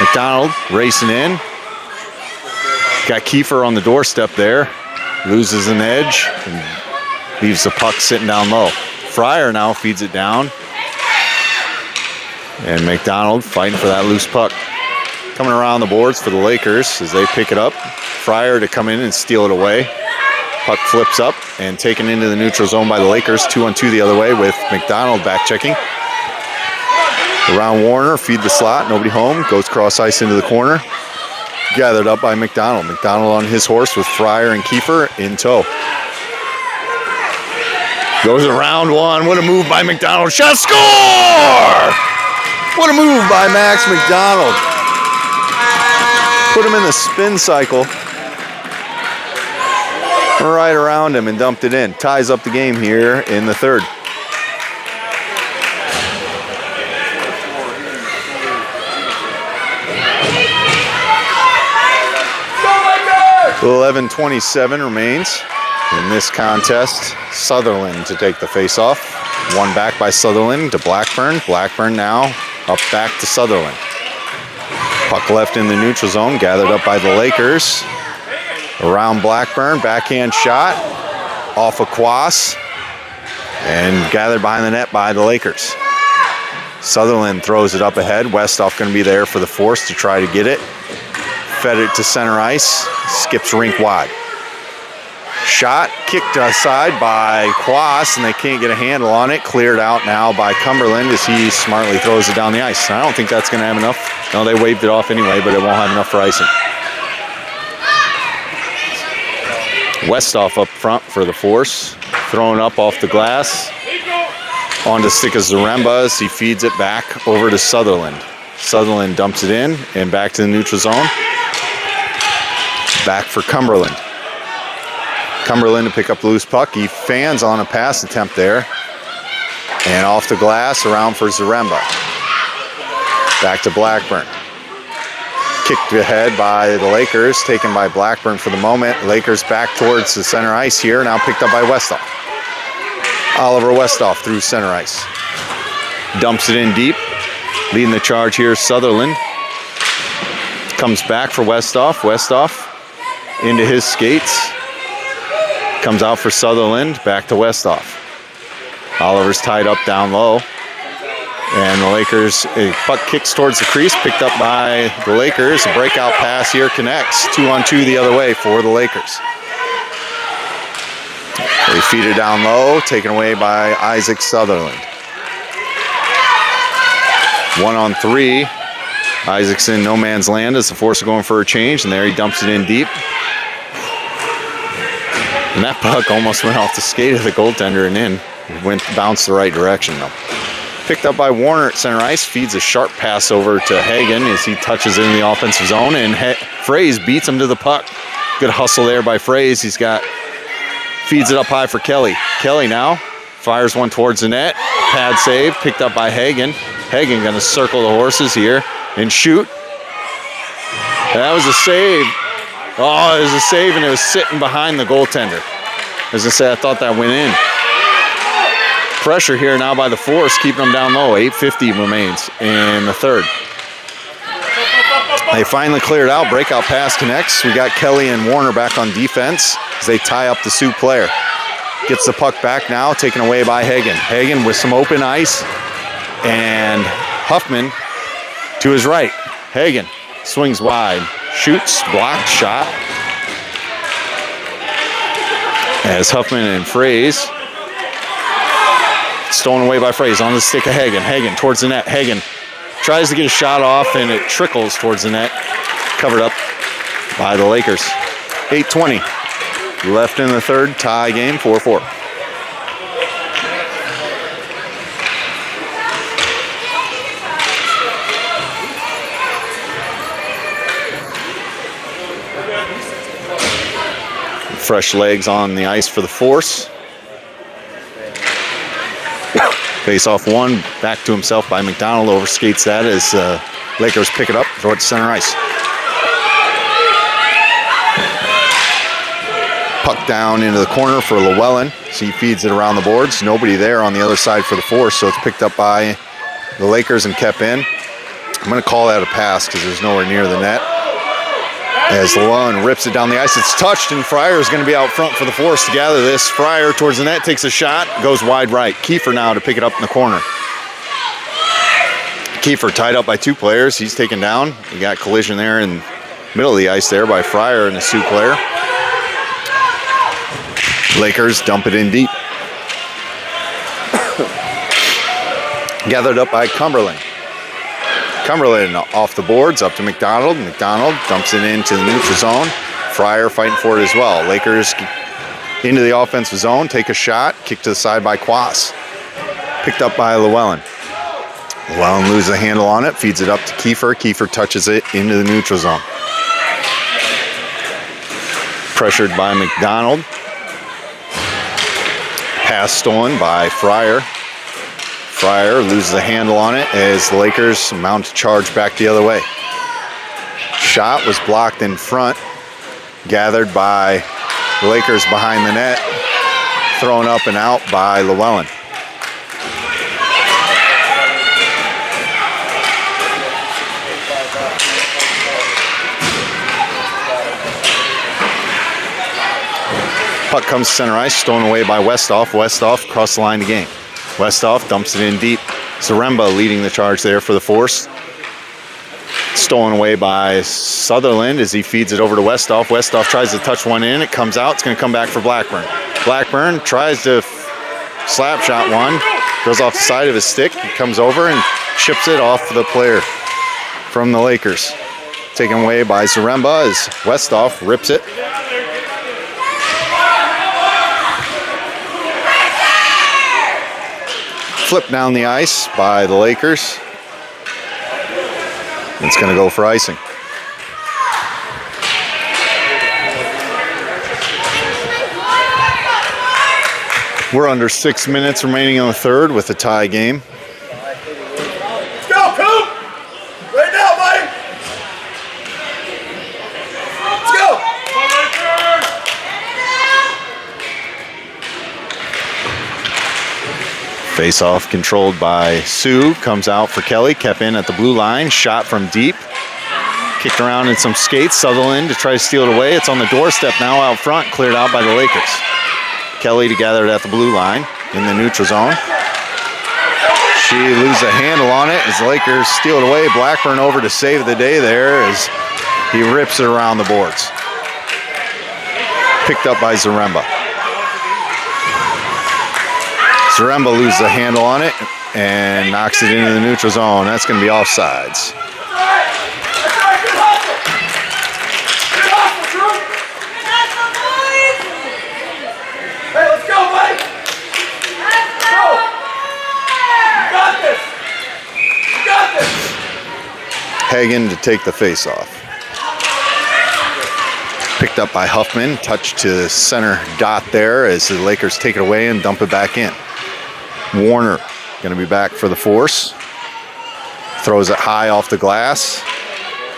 McDonald racing in. Got Kiefer on the doorstep there. Loses an edge and leaves the puck sitting down low. Fryer now feeds it down. And McDonald fighting for that loose puck. Coming around the boards for the Lakers as they pick it up. Fryer to come in and steal it away. Puck flips up and taken into the neutral zone by the Lakers. 2-on-2 the other way with McDonald back checking. Around Warner, feed the slot, nobody home. Goes cross ice into the corner. Gathered up by McDonald. McDonald on his horse with Fryer and Kiefer in tow. Goes around one. What a move by McDonald. Shot, score! What a move by Max McDonald. Put him in the spin cycle. Right around him and dumped it in. Ties up the game here in the third. .11:27 remains in this contest. Sutherland to take the face-off. One back by Sutherland to Blackburn. Blackburn now up back to Sutherland. Puck left in the neutral zone, gathered up by the Lakers. Around Blackburn, backhand shot. Off of Quas. And gathered behind the net by the Lakers. Sutherland throws it up ahead. Westhoff going to be there for the Force to try to get it. Fed it to center ice. Skips rink wide. Shot kicked aside by Quas, and they can't get a handle on it. Cleared out now by Cumberland as he smartly throws it down the ice. I don't think that's going to have enough. No, they waved it off anyway, but it won't have enough for icing. Westhoff up front for the Force. Thrown up off the glass. On to stick of Zaremba as he feeds it back over to Sutherland. Sutherland dumps it in and back to the neutral zone. Back for Cumberland. Cumberland to pick up the loose puck. He fans on a pass attempt there. And off the glass, around for Zaremba. Back to Blackburn. Kicked ahead by the Lakers, taken by Blackburn for the moment. Lakers back towards the center ice here, now picked up by Westhoff. Oliver Westhoff through center ice. Dumps it in deep. Leading the charge here is Sutherland. Comes back for Westhoff. Westhoff into his skates. Comes out for Sutherland. Back to Westhoff. Oliver's tied up down low. And the Lakers, a puck kicks towards the crease, picked up by the Lakers. A breakout pass here connects. 2-on-2 the other way for the Lakers. They feed it down low, taken away by Isaac Sutherland. 1-on-3. Isaac's in no man's land as the Force are going for a change, and there he dumps it in deep. And that puck almost went off the skate of the goaltender and in. It bounced the right direction though. Picked up by Warner at center ice, feeds a sharp pass over to Hagen as he touches in the offensive zone, and Fraze beats him to the puck. Good hustle there by Fraze. Feeds it up high for Kelly. Kelly now fires one towards the net. Pad save, picked up by Hagen. Hagen gonna circle the horses here and shoot. That was a save. Oh, it was a save, and it was sitting behind the goaltender. As I said, I thought that went in. Pressure here now by the Force, keeping them down low. 8:50 remains in the third. They finally cleared out. Breakout pass connects. We got Kelly and Warner back on defense as they tie up the Sioux player. Gets the puck back now, taken away by Hagen. Hagen with some open ice, and Huffman to his right. Hagen swings wide, shoots, blocked, shot. As Huffman and Fraze. Stolen away by Fraze on the stick of Hagen. Hagen towards the net. Hagen tries to get a shot off, and it trickles towards the net. Covered up by the Lakers. 8:20 left in the third. Tie game, 4-4. Fresh legs on the ice for the Force. Face off one, back to himself by McDonald, overskates that as Lakers pick it up, throw it to center ice. Puck down into the corner for Llewellyn, so he feeds it around the boards. Nobody there on the other side for the Force, so it's picked up by the Lakers and kept in. I'm going to call that a pass because there's nowhere near the net. As Llewellyn rips it down the ice, it's touched, and Fryer is going to be out front for the Force to gather this. Fryer towards the net, takes a shot, goes wide right. Kiefer now to pick it up in the corner. Kiefer tied up by two players. He's taken down. We got collision there in the middle of the ice there by Fryer and the Sioux player. Lakers dump it in deep. Gathered up by Cumberland. Cumberland off the boards, up to McDonald. McDonald dumps it into the neutral zone. Fryer fighting for it as well. Lakers into the offensive zone, take a shot, kick to the side by Quas. Picked up by Llewellyn. Llewellyn loses the handle on it, feeds it up to Kiefer. Kiefer touches it into the neutral zone. Pressured by McDonald. Pass stolen by Fryer. Fryer loses the handle on it as the Lakers mount a charge back the other way. Shot was blocked in front, gathered by the Lakers behind the net, thrown up and out by Llewellyn. Puck comes to center ice, stolen away by Westhoff. Westhoff across the line to gain. Westhoff dumps it in deep. Zaremba leading the charge there for the Force. Stolen away by Sutherland as he feeds it over to Westhoff. Westhoff tries to touch one in. It comes out. It's going to come back for Blackburn. Blackburn tries to slap shot one. Goes off the side of his stick. He comes over and chips it off the player from the Lakers. Taken away by Zaremba as Westhoff rips it. Flipped down the ice by the Lakers. It's going to go for icing. We're under 6 minutes remaining in the third with a tie game. Let's go, Coop! Right now, buddy! Let's go! Face-off controlled by Sue. Comes out for Kelly. Kept in at the blue line. Shot from deep. Kicked around in some skates. Sutherland to try to steal it away. It's on the doorstep now out front. Cleared out by the Lakers. Kelly to gather it at the blue line in the neutral zone. She loses a handle on it as the Lakers steal it away. Blackburn over to save the day there as he rips it around the boards. Picked up by Zaremba. Zaremba loses a handle on it and knocks it into the neutral zone. That's going to be offsides. Hey, let's go, Mike! Go! You got this! You got this! Hagen to take the face-off. Picked up by Huffman. Touch to center dot there as the Lakers take it away and dump it back in. Warner going to be back for the force. Throws it high off the glass.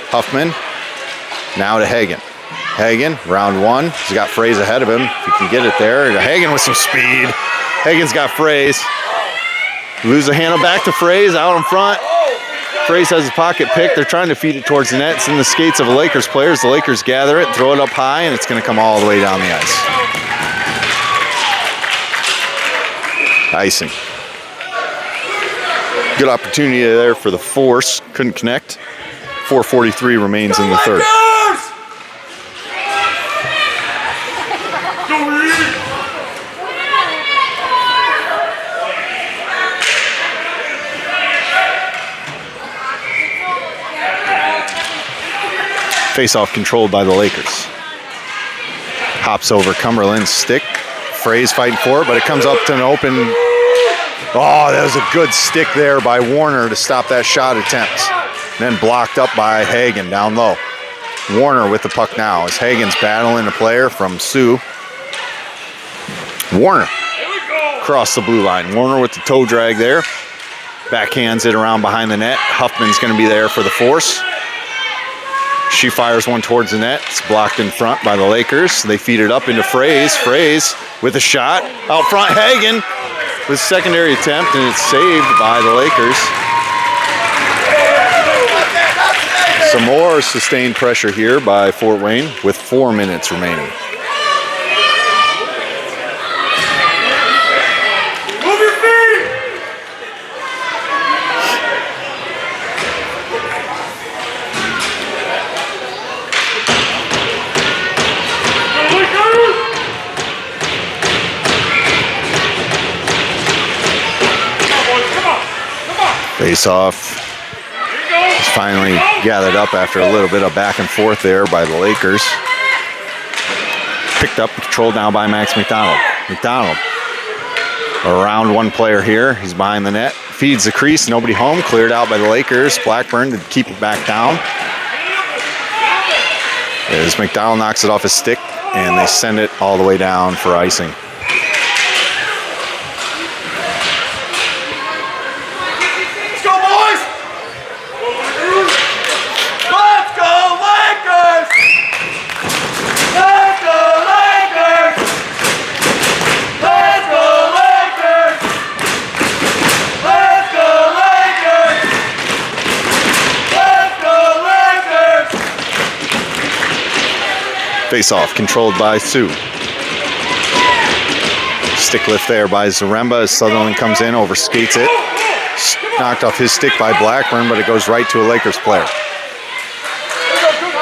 Huffman now to Hagen. Hagen, round one. He's got Fraze ahead of him. If he can get it there. Hagen with some speed. Hagen's got Fraze. Lose the handle back to Fraze out in front. Fraze has his pocket picked. They're trying to feed it towards the net. It's in the skates of the Lakers players. The Lakers gather it, throw it up high, and it's going to come all the way down the ice. Icing. Good opportunity there for the force. Couldn't connect. 4:43 remains in the third. Face-off controlled by the Lakers. Hops over Cumberland's stick. Fraze fighting for it, but it comes up to an open. Oh, that was a good stick there by Warner to stop that shot attempt. And then blocked up by Hagen down low. Warner with the puck now as Hagen's battling a player from Sioux. Warner across the blue line. Warner with the toe drag there. Backhands it around behind the net. Huffman's going to be there for the force. She fires one towards the net. It's blocked in front by the Lakers. They feed it up into Fraze. Fraze with a shot. Out front, Hagen with secondary attempt, and it's saved by the Lakers. Some more sustained pressure here by Fort Wayne with 4 minutes remaining. Move your feet! Face-off is finally gathered up after a little bit of back and forth there by the Lakers. Picked up, controlled now by Max McDonald. McDonald around one player here. He's behind the net. Feeds the crease, nobody home. Cleared out by the Lakers. Blackburn to keep it back down. As McDonald knocks it off his stick, and they send it all the way down for icing. Face-off controlled by Sioux. Stick lift there by Zaremba as Sutherland comes in, overskates it. Knocked off his stick by Blackburn, but it goes right to a Lakers player.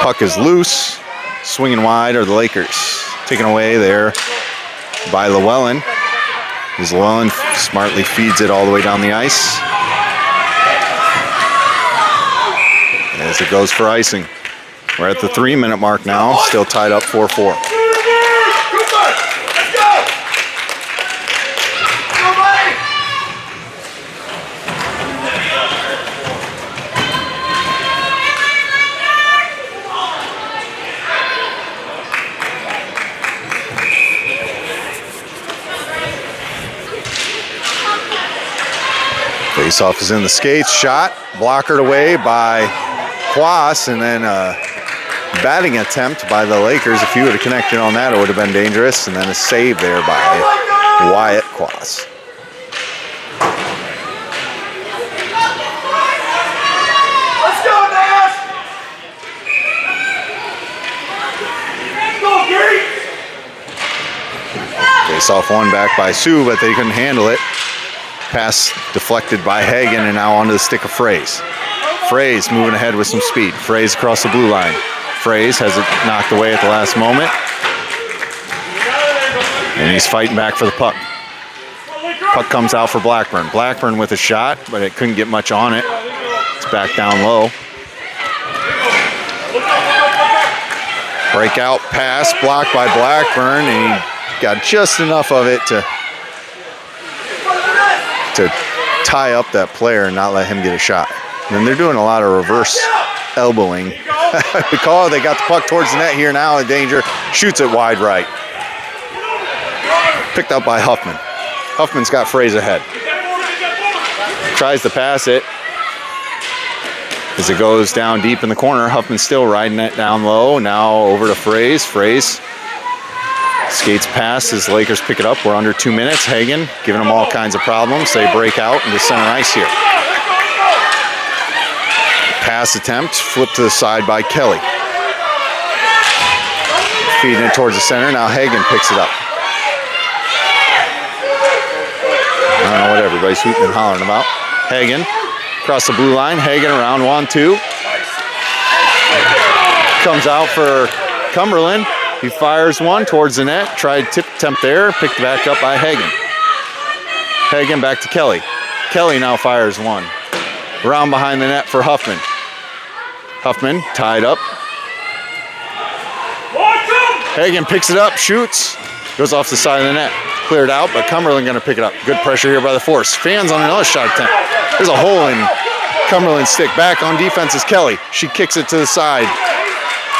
Puck is loose. Swinging wide are the Lakers. Taken away there by Llewellyn. As Llewellyn smartly feeds it all the way down the ice. As it goes for icing. We're at the 3-minute mark now, still tied up 4-4. Face-off is in the skates, shot, blockered away by Quas, and then batting attempt by the Lakers. If he would have connected on that, it would have been dangerous. And then a save there by Wyatt Quas. Pass off one back by Sue, but they couldn't handle it. Pass deflected by Hagen and now onto the stick of Fraze. Fraze moving ahead with some speed. Fraze across the blue line. Fraze has it knocked away at the last moment. And he's fighting back for the puck. Puck comes out for Blackburn. Blackburn with a shot, but it couldn't get much on it. It's back down low. Breakout pass blocked by Blackburn, and he got just enough of it to tie up that player and not let him get a shot. And they're doing a lot of reverse elbowing. Because they got the puck towards the net here now in danger. Shoots it wide right. Picked up by Huffman. Huffman's got Fraze ahead. Tries to pass it. As it goes down deep in the corner, Huffman's still riding it down low. Now over to Fraze. Fraze skates past as the Lakers pick it up. We're under 2 minutes. Hagen giving them all kinds of problems. They break out into center ice here. Pass attempt, flipped to the side by Kelly. Feeding it towards the center. Now Hagen picks it up. I don't know what everybody's hooting and hollering about. Hagen across the blue line. Hagen around 1-2. Comes out for Cumberland. He fires one towards the net. Tried tip attempt there. Picked back up by Hagen. Hagen back to Kelly. Kelly now fires one. Around behind the net for Huffman. Huffman tied up. Hagen picks it up, shoots. Goes off the side of the net. Cleared out, but Cumberland going to pick it up. Good pressure here by the Force. Fans on another shot attempt. There's a hole in Cumberland's stick. Back on defense is Kelly. She kicks it to the side,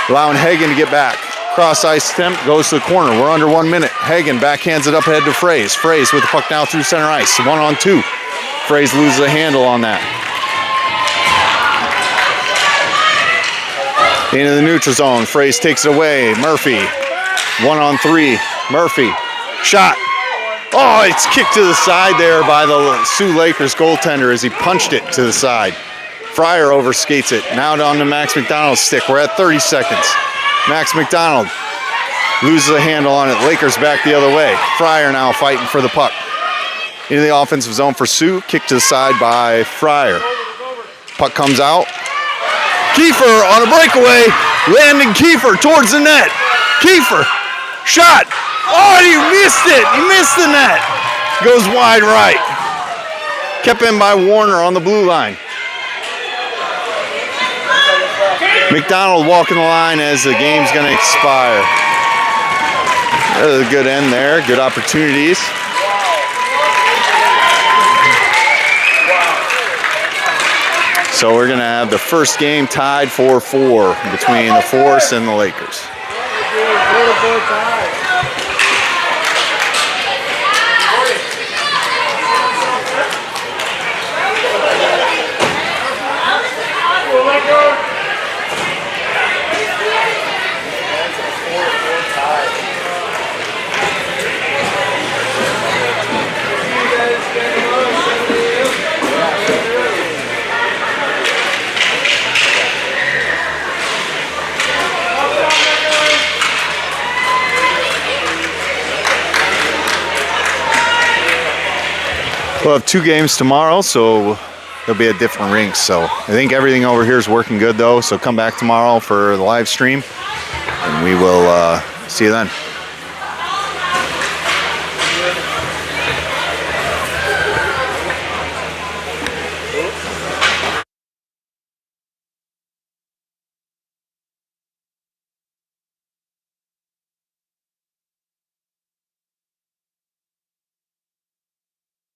allowing Hagen to get back. Cross ice attempt goes to the corner. We're under 1 minute. Hagen backhands it up ahead to Fraze. Fraze with the puck now through center ice. 1-on-2. Fraze loses a handle on that. Into the neutral zone. Fraze takes it away. Murphy. 1-on-3. Murphy. Shot. Oh, it's kicked to the side there by the Sioux Lakers goaltender as he punched it to the side. Fryer overskates it. Now down to Max McDonald's stick. We're at 30 seconds. Max McDonald loses a handle on it. Lakers back the other way. Fryer now fighting for the puck. Into the offensive zone for Sioux. Kick to the side by Fryer. Puck comes out. Kiefer on a breakaway. Landon Kiefer towards the net. Kiefer. Shot. Oh, he missed it. He missed the net. Goes wide right. Kept in by Warner on the blue line. McDonald walking the line as the game's going to expire. There's a good end there. Good opportunities. So we're going to have the first game tied 4-4 between the Force and the Lakers. We'll have 2 games tomorrow, so there'll be a different rink. So I think everything over here is working good, though. So come back tomorrow for the live stream, and we will see you then.